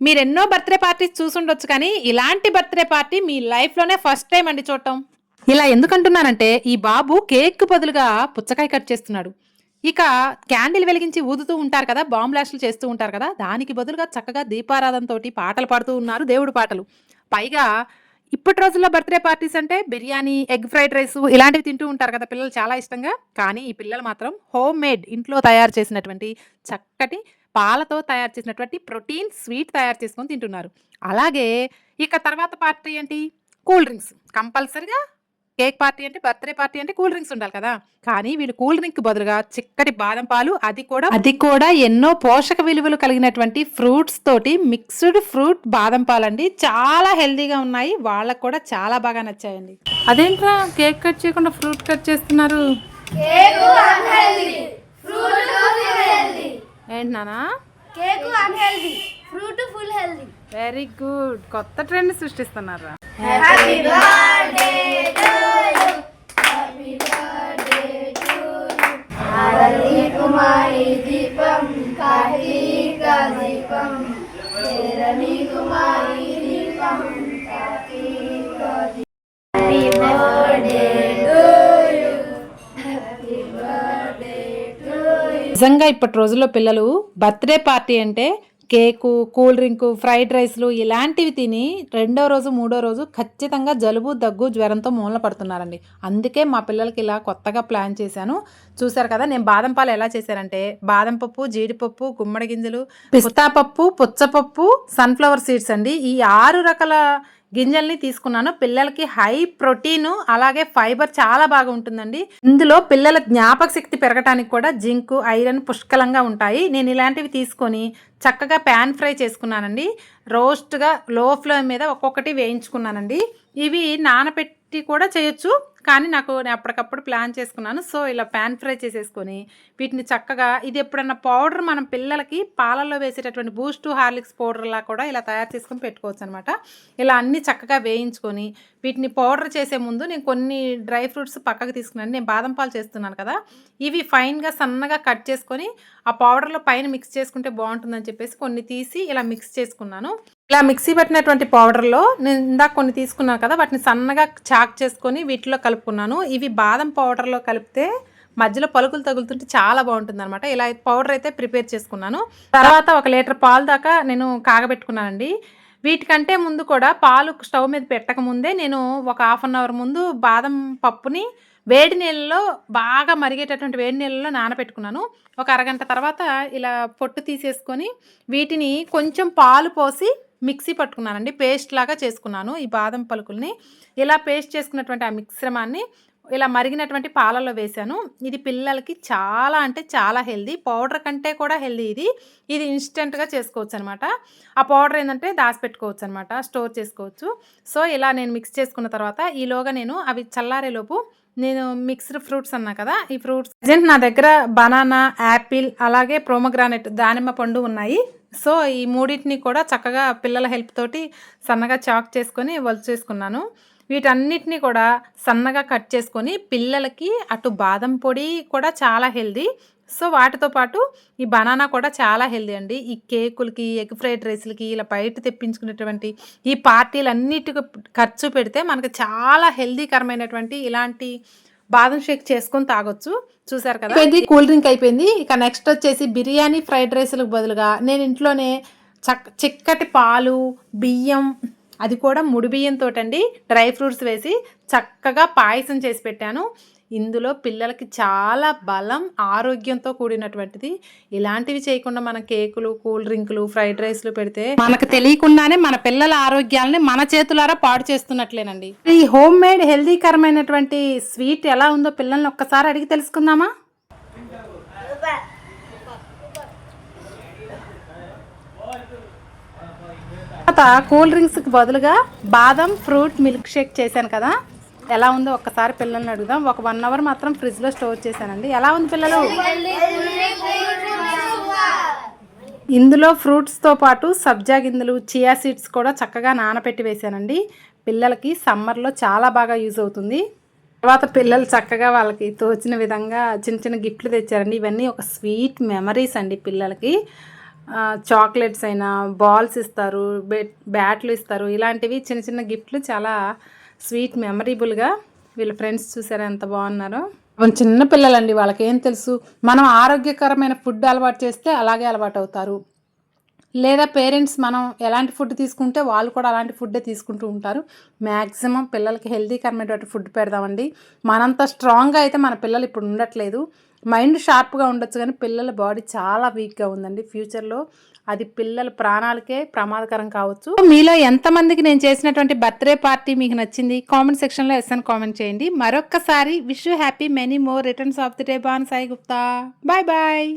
మీరెన్నో birthday parties చూసుండొచ్చు కానీ, ఇలాంటి birthday party మీ లైఫ్‌లోనే first time అండి చూడటం. ఇలా ఎందుకంటున్నానంటే, ఈ బాబు కేక్‌కి బదులుగా పుచ్చకాయ కట్ చేస్తున్నాడు. ఇక క్యాండిల్ వెలిగించి ఊదుతూ ఉంటారు కదా! బాంబ్ బ్లాస్టులు చేస్తూ ఉంటారు కదా! దానికి బదులుగా చక్కగా దీపారాధనతోటి పాటలు పాడుతూ ఉన్నారు దేవుడి పాటలు. పైగా ఇప్పటి రోజుల్లో బర్త్‌డే పార్టీస్ అంటే బిర్యానీ, ఎగ్ ఫ్రైడ్ రైసు ఇలాంటివి తింటూ ఉంటారు కదా! పిల్లలు చాలా ఇష్టంగా. కానీ ఈ పిల్లలు మాత్రం హోమ్ మేడ్ ఇంట్లో తయారు చేసినటువంటి చక్కటి పాలతో తయారు చేసినటువంటి ప్రోటీన్ స్వీట్ తయారు చేసుకొని తింటున్నారు. అలాగే ఇక తర్వాత పార్టీ ఏంటి? Cool drinks. కంపల్సరీగా కేక్ పార్టీ అంటే బర్త్‌డే పార్టీ అంటే కూల్ డ్రింక్స్ ఉండాలి కదా! కానీ వీళ్ళు కూల్ డ్రింక్‌కి బదులుగా చిక్కటి బాదం పాలు అది కూడా ఎన్నో పోషక విలువలు కలిగినటువంటి ఫ్రూట్స్ తోటి మిక్స్‌డ్ ఫ్రూట్ బాదం పాలండి. చాలా హెల్తీగా ఉన్నాయి. వాళ్ళకి కూడా చాలా బాగా నచ్చాయండి. అదేంట్రా కేక్ కట్ చేయకుండా ఫ్రూట్ కట్ చేస్తున్నారు? Cake unhealthy, fruit full healthy. ఏంటి నానా? Cake unhealthy, fruit full healthy. Very good. కొత్త ట్రెండ్ సృష్టిస్తున్నారా? Happy birthday to you, happy birthday to you. ఆరతి కుమారి దీపం, కార్తీక దీపం, చేరని కుమారి దీపం, కార్తీక దీపం. Happy birthday to you, happy birthday to you. నిజంగా ఇప్పటి రోజుల్లో పిల్లలు బర్త్‌డే పార్టీ అంటే కేకు, కూల్ డ్రింకు, ఫ్రైడ్ రైస్‌లు ఇలాంటివి తిని రెండో రోజు, మూడో రోజు ఖచ్చితంగా జలుబు, దగ్గు, జ్వరంతో మూలన పడుతున్నారండి. అందుకే మా పిల్లలకి ఇలా కొత్తగా ప్లాన్ చేశాను. చూసారు కదా! నేను బాదం పాలు ఎలా చేశానంటే బాదం పప్పు, జీడిపప్పు, గుమ్మడి గింజలు, పిస్తా పప్పు, పుచ్చపప్పు, సన్‌ఫ్లవర్ సీడ్స్ అండి. ఈ 6 రకాల గింజల్ని తీసుకున్నాను. పిల్లలకి హై ప్రోటీను అలాగే ఫైబర్ చాలా బాగా ఉంటుందండి. ఇందులో పిల్లల జ్ఞాపక శక్తి పెరగటానికి కూడా జింకు, ఐరన్ పుష్కలంగా ఉంటాయి. నేను ఇలాంటివి తీసుకొని చక్కగా ప్యాన్ ఫ్రై చేసుకున్నానండి. రోస్ట్‌గా లో ఫ్లేమ్ మీద ఒక్కొక్కటి వేయించుకున్నానండి. ఇవి నానబెట్టి కూడా చేయొచ్చు. కానీ నేను అప్పటికప్పుడు ప్లాన్ చేసుకున్నాను. సో, ఇలా ప్యాన్ ఫ్రై చేసేసుకొని వీటిని చక్కగా ఇది ఎప్పుడన్నా పౌడర్ మనం పిల్లలకి పాలల్లో వేసేటటువంటి బూస్టు, హార్లిక్స్ పౌడర్‌లా కూడా ఇలా తయారు చేసుకొని పెట్టుకోవచ్చనమాట. ఇలా అన్నీ చక్కగా వేయించుకొని వీటిని పౌడర్ చేసే ముందు నేను కొన్ని డ్రై ఫ్రూట్స్ పక్కకు తీసుకున్నాను. నేను బాదం పాలు చేస్తున్నాను కదా! ఇవి ఫైన్‌గా సన్నగా కట్ చేసుకొని ఆ పౌడర్‌లో పైన మిక్స్ చేసుకుంటే బావుంటుందని చెప్పేసి కొన్ని తీసి ఇలా మిక్స్ చేసుకున్నాను. ఇలా మిక్సీ పట్టినటువంటి పౌడర్‌లో నేను ఇందాక కొన్ని తీసుకున్నాను కదా! వాటిని సన్నగా చాక్ చేసుకొని వీటిలో కలుపుకున్నాను. ఇవి బాదం పౌడర్‌లో కలిపితే మధ్యలో పలుకులు తగులుతుంటే చాలా బావుంటుందనమాట. ఇలా పౌడర్ అయితే ప్రిపేర్ చేసుకున్నాను. తర్వాత 1 లీటర్ పాలు దాకా నేను కాగబెట్టుకున్నానండి. వీటికంటే ముందు కూడా పాలు స్టవ్ మీద పెట్టకముందే నేను ఒక హాఫ్ అన్ అవర్ ముందు బాదం పప్పుని వేడి నీళ్ళలో బాగా మరిగేటటువంటి వేడి నీళ్ళలో నానబెట్టుకున్నాను. ఒక అరగంట తర్వాత ఇలా పొట్టు తీసేసుకొని వీటిని కొంచెం పాలు పోసి మిక్సీ పట్టుకున్నానండి. పేస్ట్ లాగా చేసుకున్నాను ఈ బాదం పలుకుల్ని. ఇలా పేస్ట్ చేసుకున్నటువంటి ఆ మిశ్రమాన్ని ఇలా మరిగినటువంటి పాలల్లో వేశాను. ఇది పిల్లలకి చాలా అంటే చాలా హెల్తీ. పౌడర్ కంటే కూడా హెల్తీ ఇది. ఇది ఇన్‌స్టంట్‌గా చేసుకోవచ్చనమాట. ఆ పౌడర్ ఏందంటే దాచిపెట్టుకోవచ్చనమాట. స్టోర్ చేసుకోవచ్చు. సో, ఇలా నేను మిక్స్ చేసుకున్న తర్వాత ఈలోగా నేను అవి చల్లారేలోపు నేను మిక్స్డ్ ఫ్రూట్స్ అన్నా కదా! ఈ ఫ్రూట్స్ ప్రెజెంట్ నా దగ్గర బనానా, యాపిల్ అలాగే ప్రోమోగ్రానేట్ దానిమ్మ పండు ఉన్నాయి. సో, ఈ మూడిటిని కూడా చక్కగా పిల్లల హెల్ప్ తోటి సన్నగా చాక్ చేసుకొని ఒలిచేసుకున్నాను. వీటన్నిటిని కూడా సన్నగా కట్ చేసుకొని పిల్లలకి అటు బాదం పొడి కూడా చాలా హెల్తీ. సో, వాటితో పాటు ఈ బనానా కూడా చాలా హెల్తీ అండి. ఈ కేకులకి, ఎగ్ ఫ్రైడ్ రైస్‌లకి ఇలా బయట తెప్పించుకునేటువంటి ఈ పార్టీలన్నిటికి ఖర్చు పెడితే మనకు చాలా హెల్తీకరమైనటువంటి ఇలాంటి బాదం షేక్ చేసుకొని తాగొచ్చు. చూసారు కదా! అయిపోయింది కూల్ డ్రింక్ అయిపోయింది. ఇక నెక్స్ట్ వచ్చేసి బిర్యానీ, ఫ్రైడ్ రైస్‌లకు బదులుగా నేను ఇంట్లోనే చిక్కటి పాలు, బియ్యం అది కూడా ముడి బియ్యంతోటండి డ్రై ఫ్రూట్స్ వేసి చక్కగా పాయసం చేసి పెట్టాను. ఇందులో పిల్లలకి చాలా బలం, ఆరోగ్యంతో కూడినటువంటిది. ఇలాంటివి చేయకుండా మనం కేకులు, కూల్ డ్రింకులు, ఫ్రైడ్ రైస్‌లు పెడితే మనకు తెలియకుండానే మన పిల్లల ఆరోగ్యాలని మన చేతులారా పాడు చేస్తున్నట్లేనండి. ఈ హోమ్ మేడ్ హెల్తీకరమైనటువంటి స్వీట్ ఎలా ఉందో పిల్లల్ని ఒక్కసారి అడిగి తెలుసుకుందామా? తర్వాత కూల్ డ్రింక్స్‌కి బదులుగా బాదం ఫ్రూట్ మిల్క్ షేక్ చేశాను కదా! ఎలా ఉందో ఒక్కసారి పిల్లల్ని అడుగుదాం. ఒక 1 అవర్ మాత్రం ఫ్రిడ్జ్‌లో స్టోర్ చేశానండి. ఎలా ఉంది పిల్లలు? ఇందులో ఫ్రూట్స్‌తో పాటు సబ్జా గింజలు, చియా సీడ్స్ కూడా చక్కగా నానబెట్టి వేశానండి. పిల్లలకి సమ్మర్‌లో చాలా బాగా యూజ్ అవుతుంది. తర్వాత పిల్లలు చక్కగా వాళ్ళకి తోచిన విధంగా చిన్న చిన్న గిఫ్ట్లు తెచ్చారండి. ఇవన్నీ ఒక స్వీట్ మెమరీస్ అండి పిల్లలకి. చాక్లెట్స్ అయినా బాల్స్ ఇస్తారు, బ్యాట్లు ఇస్తారు. ఇలాంటివి చిన్న చిన్న గిఫ్ట్లు చాలా స్వీట్ మెమరబుల్గా వీళ్ళ ఫ్రెండ్స్ చూసారా ఎంత బాగున్నారో. చిన్న పిల్లలండి, వాళ్ళకి ఏం తెలుసు. మనం ఆరోగ్యకరమైన ఫుడ్ అలవాటు చేస్తే అలాగే అలవాటు అవుతారు. లేదా పేరెంట్స్ మనం ఎలాంటి ఫుడ్ తీసుకుంటే వాళ్ళు కూడా అలాంటి ఫుడ్డే తీసుకుంటూ ఉంటారు. మ్యాక్సిమం పిల్లలకి హెల్తీకరమైనటువంటి ఫుడ్ పెడదామండి. మనంత స్ట్రాంగ్గా అయితే మన పిల్లలు ఇప్పుడు ఉండట్లేదు. మైండ్ షార్ప్గా ఉండొచ్చు కానీ పిల్లల బాడీ చాలా వీక్గా ఉందండి. ఫ్యూచర్లో అది పిల్లల ప్రాణాలకే ప్రమాదకరం కావచ్చు. మీలో ఎంతమందికి నేను చేసినటువంటి బర్త్డే పార్టీ మీకు నచ్చింది? కామెంట్ సెక్షన్లో ఎస్ఎన్ కామెంట్ చేయండి. మరొక్కసారి wish you happy many more returns of the day. బాన్ సాయి గుప్తా. Bye bye.